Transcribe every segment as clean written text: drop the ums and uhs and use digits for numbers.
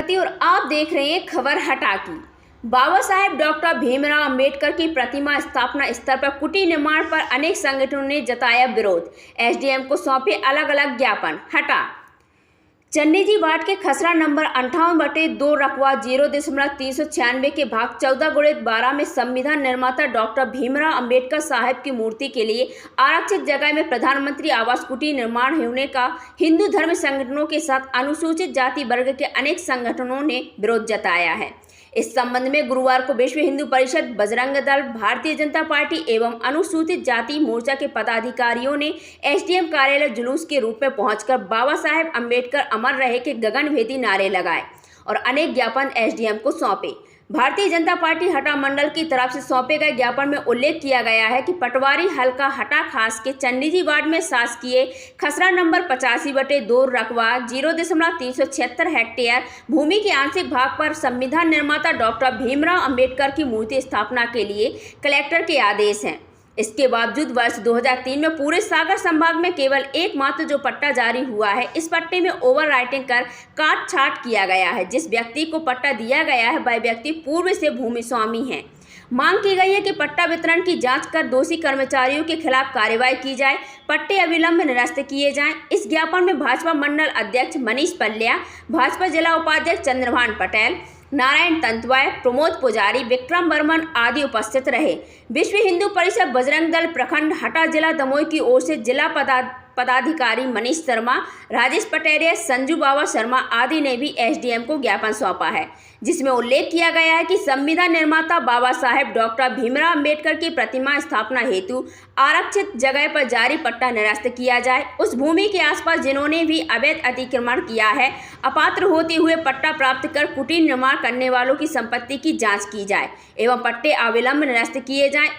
प्रगति और आप देख रहे हैं खबर हटा की। बाबा साहेब डॉक्टर भीमराव अंबेडकर की प्रतिमा स्थापना स्थल पर कुटीर निर्माण पर अनेक संगठनों ने जताया विरोध। एसडीएम को सौंपे अलग अलग ज्ञापन। हटा चन्नीजी वार्ड के खसरा नंबर 58/2 रकवा 0.396 के भाग 14/12 में संविधान निर्माता डॉक्टर भीमराव अंबेडकर साहब की मूर्ति के लिए आरक्षित जगह में प्रधानमंत्री आवास कुटीर निर्माण होने का हिंदू धर्म संगठनों के साथ अनुसूचित जाति वर्ग के अनेक संगठनों ने विरोध जताया है। इस संबंध में गुरुवार को विश्व हिंदू परिषद, बजरंग दल, भारतीय जनता पार्टी एवं अनुसूचित जाति मोर्चा के पदाधिकारियों ने एसडीएम कार्यालय जुलूस के रूप में पहुंचकर बाबा साहेब अंबेडकर अमर रहे के गगनभेदी नारे लगाए और अनेक ज्ञापन एसडीएम को सौंपे। भारतीय जनता पार्टी हटा मंडल की तरफ से सौंपे गए ज्ञापन में उल्लेख किया गया है कि पटवारी हल्का हटा खास के चन्नीजी वार्ड में शासकीय खसरा नंबर 85/2 रकवा 0.376 हेक्टेयर भूमि के आंशिक भाग पर संविधान निर्माता डॉक्टर भीमराव अंबेडकर की मूर्ति स्थापना के लिए कलेक्टर के आदेश हैं। इसके बावजूद वर्ष 2003 में पूरे सागर संभाग में केवल एकमात्र जो पट्टा जारी हुआ है, इस पट्टे में ओवर राइटिंग कर काट छाट किया गया है। जिस व्यक्ति को पट्टा दिया गया है वह व्यक्ति पूर्व से भूमि स्वामी है। मांग की गई है कि पट्टा वितरण की जांच कर दोषी कर्मचारियों के खिलाफ कार्रवाई की जाए, पट्टे अविलंब निरस्त किए जाएं। इस ज्ञापन में भाजपा मंडल अध्यक्ष मनीष पल्या, भाजपा जिला उपाध्यक्ष चंद्रभान पटेल, नारायण तंतवाय, प्रमोद पुजारी, विक्रम वर्मन आदि उपस्थित रहे। विश्व हिंदू परिषद, बजरंग दल प्रखंड हटा जिला दमोह की ओर से जिला पदाधिकारी मनीष शर्मा, राजेश पटेरिया, संजू बाबा शर्मा आदि ने भी एसडीएम को ज्ञापन सौंपा है, जिसमें उल्लेख किया गया है कि संविधान निर्माता बाबा साहेब डॉक्टर भीमराव अंबेडकर की प्रतिमा स्थापना हेतु आरक्षित जगह पर जारी पट्टा निरस्त किया जाए। उस भूमि के आसपास जिन्होंने भी अवैध अतिक्रमण किया है, अपात्र होते हुए पट्टा प्राप्त कर कुटीर निर्माण करने वालों की संपत्ति की जाँच की जाए एवं पट्टे अविलंब निरस्त किए जाएँ।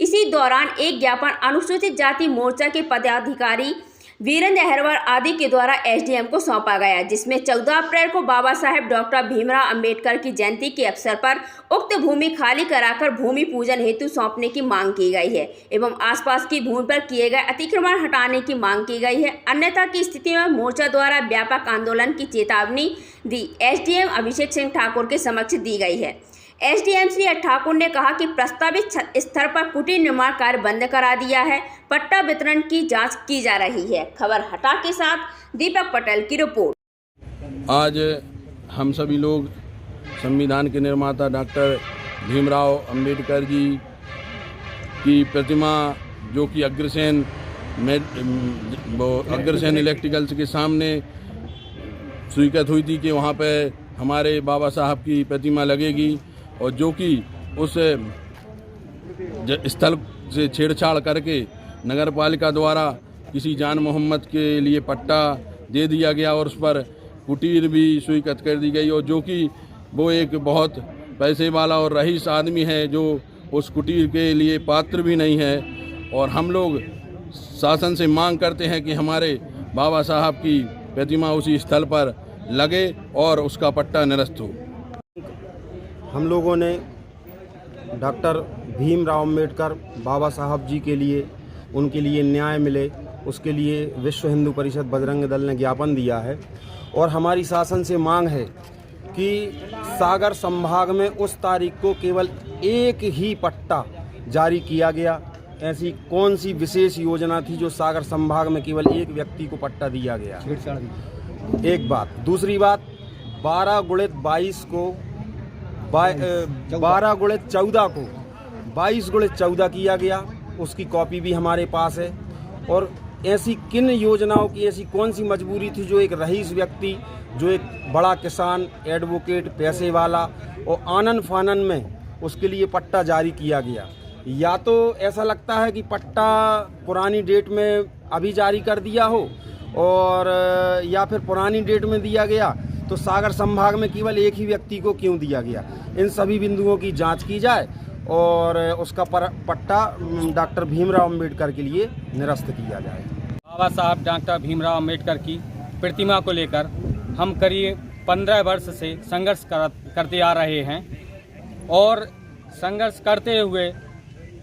इसी दौरान एक ज्ञापन अनुसूचित जाति मोर्चा के पदाधिकारी वीरेंद्र अहरवाल आदि के द्वारा एसडीएम को सौंपा गया, जिसमें 14 अप्रैल को बाबा साहेब डॉक्टर भीमराव अंबेडकर की जयंती के अवसर पर उक्त भूमि खाली कराकर भूमि पूजन हेतु सौंपने की मांग की गई है एवं आसपास की भूमि पर किए गए अतिक्रमण हटाने की मांग की गई है। अन्यथा की स्थिति में मोर्चा द्वारा व्यापक आंदोलन की चेतावनी दी एसडीएम अभिषेक सिंह ठाकुर के समक्ष दी गई है। एसडीएम श्री ठाकुर ने कहा कि प्रस्तावित स्तर पर कुटीर निर्माण कार्य बंद करा दिया है, पट्टा वितरण की जांच की जा रही है। खबर हटा के साथ दीपक पटेल की रिपोर्ट। आज हम सभी लोग संविधान के निर्माता डॉक्टर भीमराव अंबेडकर जी की प्रतिमा, जो कि अग्रसेन इलेक्ट्रिकल्स के सामने स्वीकृत हुई थी कि वहाँ पे हमारे बाबा साहब की प्रतिमा लगेगी, और जो कि उस स्थल से छेड़छाड़ करके नगर पालिका द्वारा किसी जान मोहम्मद के लिए पट्टा दे दिया गया और उस पर कुटीर भी स्वीकृत कर दी गई, और जो कि वो एक बहुत पैसे वाला और रईस आदमी है जो उस कुटीर के लिए पात्र भी नहीं है। और हम लोग शासन से मांग करते हैं कि हमारे बाबा साहब की प्रतिमा उसी स्थल पर लगे और उसका पट्टा निरस्त हो। हम लोगों ने डॉक्टर भीमराव अंबेडकर बाबा साहब जी के लिए, उनके लिए न्याय मिले, उसके लिए विश्व हिंदू परिषद बजरंग दल ने ज्ञापन दिया है और हमारी शासन से मांग है कि सागर संभाग में उस तारीख को केवल एक ही पट्टा जारी किया गया। ऐसी कौन सी विशेष योजना थी जो सागर संभाग में केवल एक व्यक्ति को पट्टा दिया गया? एक बात। दूसरी बात, 12/22 को 12/14 को 22/14 किया गया, उसकी कॉपी भी हमारे पास है। और ऐसी किन योजनाओं की ऐसी कौन सी मजबूरी थी जो एक रईस व्यक्ति, जो एक बड़ा किसान, एडवोकेट, पैसे वाला, और आनन फानन में उसके लिए पट्टा जारी किया गया? या तो ऐसा लगता है कि पट्टा पुरानी डेट में अभी जारी कर दिया हो, और या फिर पुरानी डेट में दिया गया तो सागर संभाग में केवल एक ही व्यक्ति को क्यों दिया गया? इन सभी बिंदुओं की जांच की जाए और उसका पट्टा डॉक्टर भीमराव अंबेडकर के लिए निरस्त किया जाए। बाबा साहब डॉक्टर भीमराव अंबेडकर की प्रतिमा को लेकर हम करीब 15 वर्ष से संघर्ष करते आ रहे हैं और संघर्ष करते हुए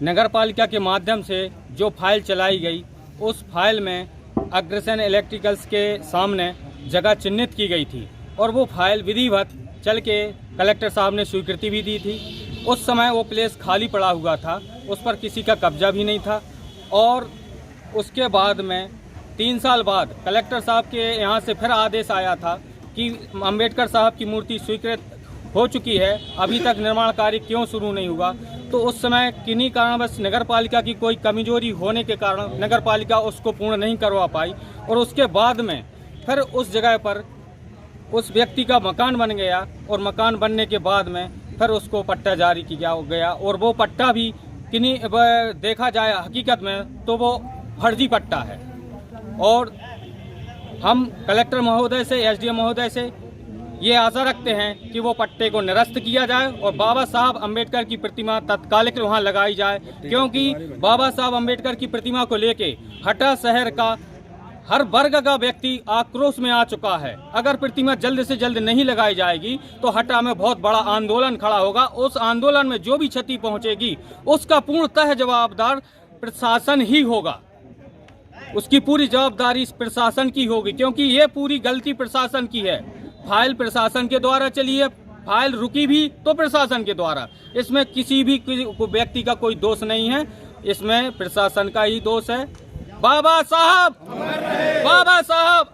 नगर पालिका के माध्यम से जो फाइल चलाई गई, उस फाइल में अग्रसेन इलेक्ट्रिकल्स के सामने जगह चिन्हित की गई थी और वो फाइल विधिवत चल के कलेक्टर साहब ने स्वीकृति भी दी थी। उस समय वो प्लेस खाली पड़ा हुआ था, उस पर किसी का कब्जा भी नहीं था। और उसके बाद में 3 साल बाद कलेक्टर साहब के यहाँ से फिर आदेश आया था कि अंबेडकर साहब की मूर्ति स्वीकृत हो चुकी है, अभी तक निर्माण कार्य क्यों शुरू नहीं हुआ। तो उस समय किन्हीं कारणवश नगर पालिका की कोई कमजोरी होने के कारण नगर पालिका उसको पूर्ण नहीं करवा पाई। और उसके बाद में फिर उस जगह पर उस व्यक्ति का मकान बन गया और मकान बनने के बाद में फिर उसको पट्टा जारी किया गया। और वो पट्टा भी किन्हीं देखा जाए हकीकत में तो वो फर्जी पट्टा है। और हम कलेक्टर महोदय से, एसडीएम महोदय से ये आशा रखते हैं कि वो पट्टे को निरस्त किया जाए और बाबा साहब अंबेडकर की प्रतिमा तत्कालिक वहाँ लगाई जाए, क्योंकि बाबा साहब अंबेडकर की प्रतिमा को लेके हटा शहर का हर वर्ग का व्यक्ति आक्रोश में आ चुका है। अगर प्रतिमा जल्द से जल्द नहीं लगाई जाएगी तो हटा में बहुत बड़ा आंदोलन खड़ा होगा। उस आंदोलन में जो भी क्षति पहुंचेगी उसका पूर्णतः जवाबदार प्रशासन ही होगा, उसकी पूरी जवाबदारी प्रशासन की होगी, क्योंकि ये पूरी गलती प्रशासन की है। फाइल प्रशासन के द्वारा चली है, फाइल रुकी भी तो प्रशासन के द्वारा। इसमें किसी भी व्यक्ति का कोई दोष नहीं है, इसमें प्रशासन का ही दोष है। बाबा साहब, बाबा साहब।